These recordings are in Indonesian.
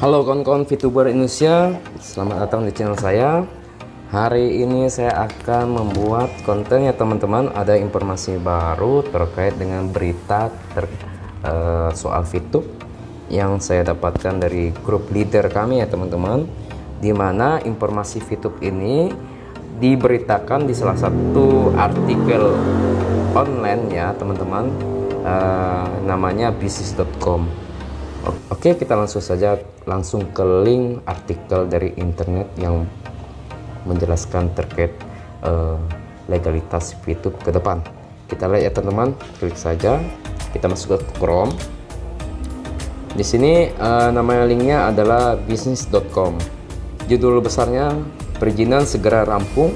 Halo kawan-kawan VTuber Indonesia, selamat datang di channel saya. Hari ini saya akan membuat konten ya teman-teman. Ada informasi baru terkait dengan berita soal VTube yang saya dapatkan dari grup leader kami ya teman-teman, dimana informasi VTube ini diberitakan di salah satu artikel online ya teman-teman, namanya bisnis.com. Oke, kita langsung ke link artikel dari internet yang menjelaskan terkait legalitas VTube ke depan. Kita lihat ya teman-teman, klik saja, kita masuk ke Chrome. Di sini nama linknya adalah bisnis.com. Judul besarnya, perizinan segera rampung,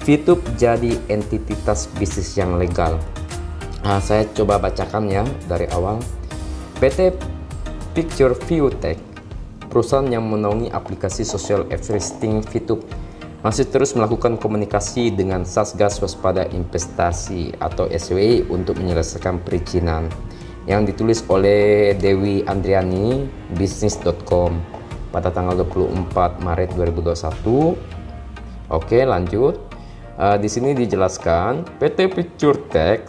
VTube jadi entitas bisnis yang legal. Saya coba bacakan ya dari awal. PT Picture View Tech, perusahaan yang menaungi aplikasi social everything VTube, masih terus melakukan komunikasi dengan Satgas Waspada Investasi atau SWI untuk menyelesaikan perizinan, yang ditulis oleh Dewi Andriani bisnis.com pada tanggal 24 Maret 2021. Oke, lanjut. Di sini dijelaskan PT Picture Tech,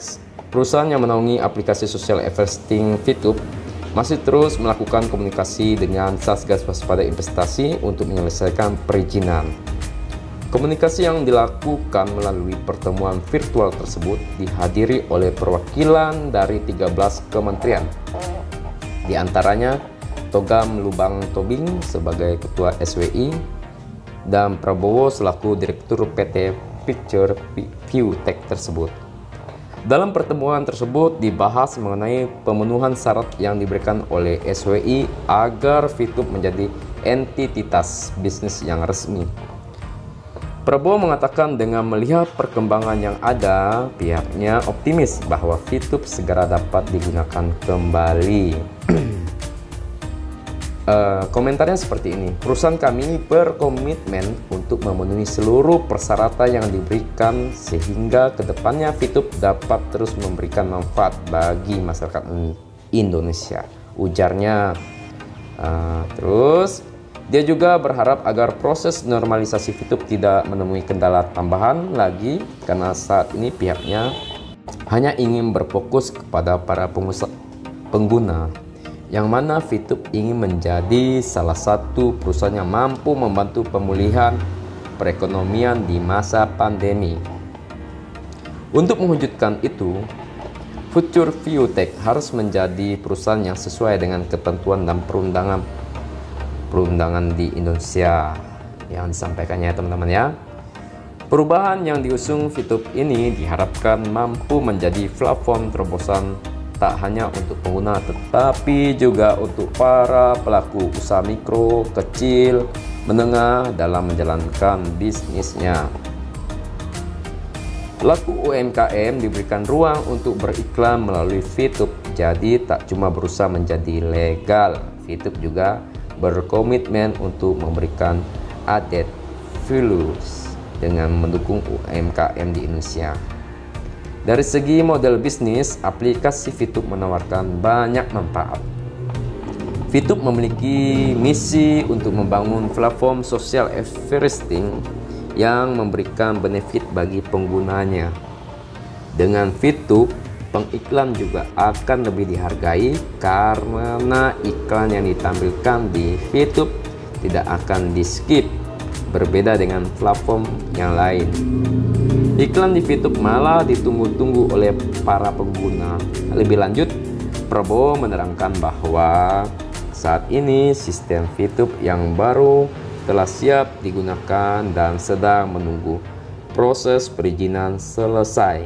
perusahaan yang menaungi aplikasi social everything VTube, masih terus melakukan komunikasi dengan Satgas Waspada Investasi untuk menyelesaikan perizinan. Komunikasi yang dilakukan melalui pertemuan virtual tersebut dihadiri oleh perwakilan dari 13 kementerian. Di antaranya Togam Lubang Tobing sebagai Ketua SWI dan Prabowo selaku Direktur PT Picture View Tech tersebut. Dalam pertemuan tersebut dibahas mengenai pemenuhan syarat yang diberikan oleh SWI agar VTube menjadi entitas bisnis yang resmi. Prabowo mengatakan dengan melihat perkembangan yang ada, pihaknya optimis bahwa VTube segera dapat digunakan kembali. Komentarnya seperti ini. Perusahaan kami berkomitmen untuk memenuhi seluruh persyaratan yang diberikan sehingga kedepannya VTube dapat terus memberikan manfaat bagi masyarakat Indonesia, ujarnya. Terus dia juga berharap agar proses normalisasi VTube tidak menemui kendala tambahan lagi, karena saat ini pihaknya hanya ingin berfokus kepada para pengguna, yang mana VTube ingin menjadi salah satu perusahaan yang mampu membantu pemulihan perekonomian di masa pandemi. Untuk mewujudkan itu, Picture View Tech harus menjadi perusahaan yang sesuai dengan ketentuan dan perundangan di Indonesia yang disampaikannya ya teman-teman ya. Perubahan yang diusung VTube ini diharapkan mampu menjadi platform terobosan tak hanya untuk pengguna tetapi juga untuk para pelaku usaha mikro, kecil, menengah dalam menjalankan bisnisnya. Pelaku UMKM diberikan ruang untuk beriklan melalui VTube, jadi tak cuma berusaha menjadi legal, VTube juga berkomitmen untuk memberikan added values dengan mendukung UMKM di Indonesia. Dari segi model bisnis, aplikasi VTube menawarkan banyak manfaat. VTube memiliki misi untuk membangun platform social everything yang memberikan benefit bagi penggunanya. Dengan VTube, pengiklan juga akan lebih dihargai karena iklan yang ditampilkan di VTube tidak akan di-skip, berbeda dengan platform yang lain. Iklan di VTube malah ditunggu-tunggu oleh para pengguna. Lebih lanjut, Prabowo menerangkan bahwa saat ini sistem VTube yang baru telah siap digunakan dan sedang menunggu proses perizinan selesai.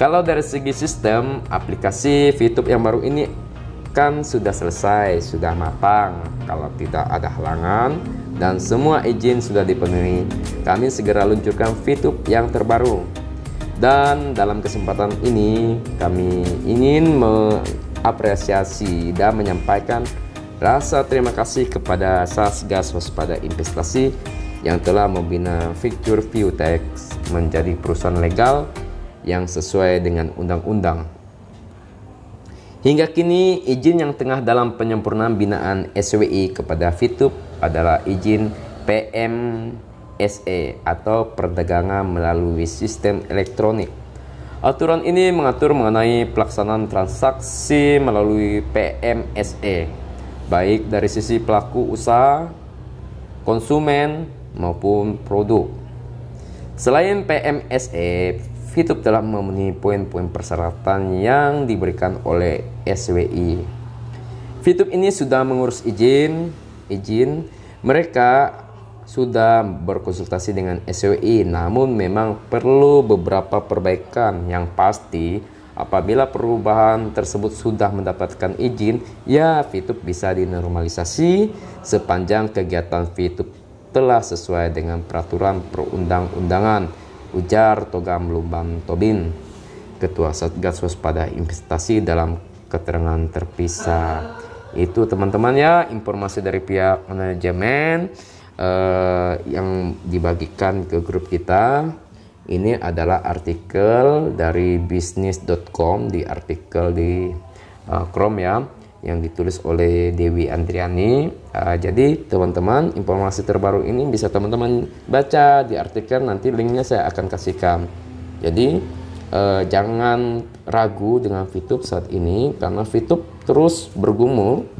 Kalau dari segi sistem, aplikasi VTube yang baru ini kan sudah selesai, sudah matang. Kalau tidak ada halangan dan semua izin sudah dipenuhi, kami segera luncurkan VTube yang terbaru. Dan dalam kesempatan ini kami ingin mengapresiasi dan menyampaikan rasa terima kasih kepada Satgas Waspada Investasi yang telah membina Picture View Tech menjadi perusahaan legal yang sesuai dengan undang-undang. Hingga kini, izin yang tengah dalam penyempurnaan binaan SWI kepada Fitup adalah izin PMSE atau perdagangan melalui sistem elektronik. Aturan ini mengatur mengenai pelaksanaan transaksi melalui PMSE, baik dari sisi pelaku usaha, konsumen, maupun produk. Selain PMSE, Fitup telah memenuhi poin-poin persyaratan yang diberikan oleh SWI. Fitup ini sudah mengurus izin. Mereka sudah berkonsultasi dengan SWI, namun memang perlu beberapa perbaikan. Yang pasti, apabila perubahan tersebut sudah mendapatkan izin, ya Fitup bisa dinormalisasi sepanjang kegiatan Fitup telah sesuai dengan peraturan perundang-undangan, ujar Togam Lumban Tobin, Ketua Satgas Waspada Investasi dalam keterangan terpisah. Itu teman-teman ya, informasi dari pihak manajemen yang dibagikan ke grup kita. Ini adalah artikel dari bisnis.com, di artikel di Chrome ya, yang ditulis oleh Dewi Andriani. Jadi teman-teman, informasi terbaru ini bisa teman-teman baca di artikel, nanti linknya saya akan kasihkan. Jadi jangan ragu dengan Fitup saat ini, karena Fitup terus bergumul,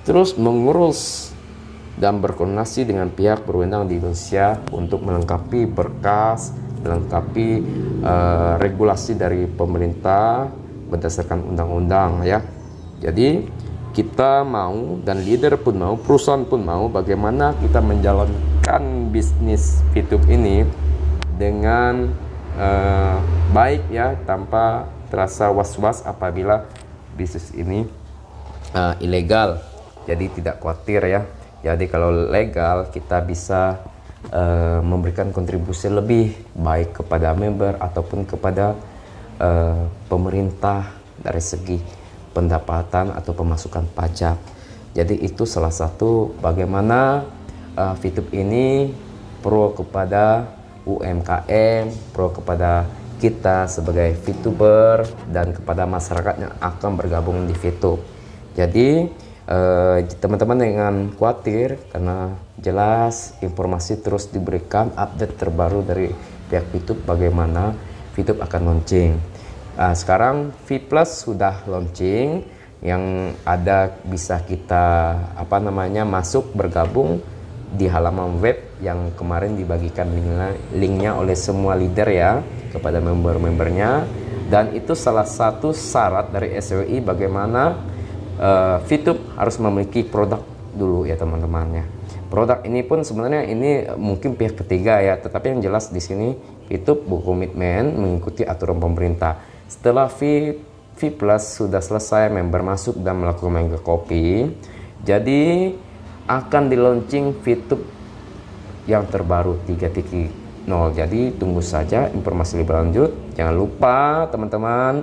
terus mengurus dan berkoordinasi dengan pihak berwenang di Indonesia untuk melengkapi berkas, melengkapi regulasi dari pemerintah berdasarkan undang-undang ya. Jadi kita mau, dan leader pun mau, perusahaan pun mau, bagaimana kita menjalankan bisnis Fitup ini dengan baik ya, tanpa terasa was-was apabila bisnis ini ilegal. Jadi tidak khawatir ya. Jadi kalau legal, kita bisa memberikan kontribusi lebih baik kepada member ataupun kepada pemerintah dari segi pendapatan atau pemasukan pajak. Jadi itu salah satu bagaimana Fitup ini pro kepada UMKM, pro kepada kita sebagai Fituber, dan kepada masyarakat yang akan bergabung di Fitup. Jadi teman-teman jangan khawatir, karena jelas informasi terus diberikan, update terbaru dari pihak Fitup bagaimana Fitup akan launching. Sekarang V Plus sudah launching, yang ada bisa kita masuk bergabung di halaman web yang kemarin dibagikan linknya oleh semua leader ya kepada member-membernya. Dan itu salah satu syarat dari SWI bagaimana Fitup harus memiliki produk dulu ya teman-teman ya. Produk ini pun sebenarnya ini mungkin pihak ketiga ya, tetapi yang jelas di sini Fitup berkomitmen mengikuti aturan pemerintah. Setelah V Plus sudah selesai, member masuk dan melakukan mega copy, jadi akan di launching Fitup yang terbaru 3.0. Jadi tunggu saja informasi lebih lanjut. Jangan lupa teman-teman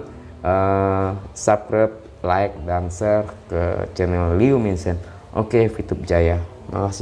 subscribe, like, dan share ke channel Liu Minsen. Oke, Fitup Jaya. Makasih.